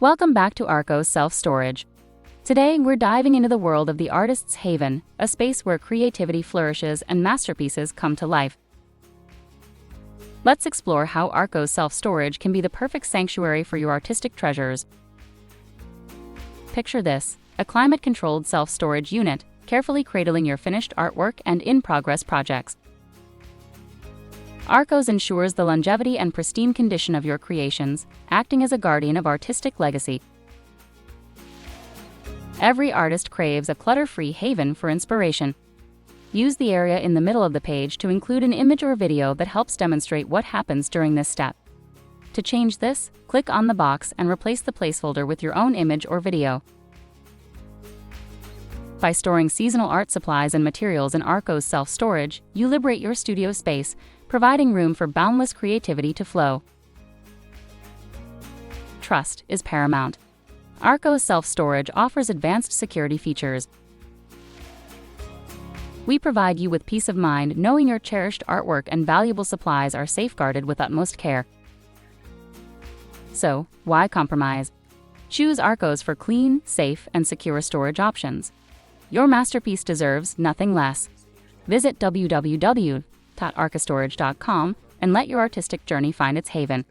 Welcome back to Arcos Self-Storage. Today, we're diving into the world of the artist's haven, a space where creativity flourishes and masterpieces come to life. Let's explore how Arcos Self-Storage can be the perfect sanctuary for your artistic treasures. Picture this, a climate-controlled self-storage unit, carefully cradling your finished artwork and in-progress projects. Arcos ensures the longevity and pristine condition of your creations, acting as a guardian of artistic legacy. Every artist craves a clutter-free haven for inspiration. Use the area in the middle of the page to include an image or video that helps demonstrate what happens during this step. To change this, click on the box and replace the placeholder with your own image or video. By storing seasonal art supplies and materials in Arcos Self-Storage, you liberate your studio space, providing room for boundless creativity to flow. Trust is paramount. Arcos Self-Storage offers advanced security features. We provide you with peace of mind knowing your cherished artwork and valuable supplies are safeguarded with utmost care. So, why compromise? Choose Arcos for clean, safe, and secure storage options. Your masterpiece deserves nothing less. Visit www.arcostorage.com and let your artistic journey find its haven.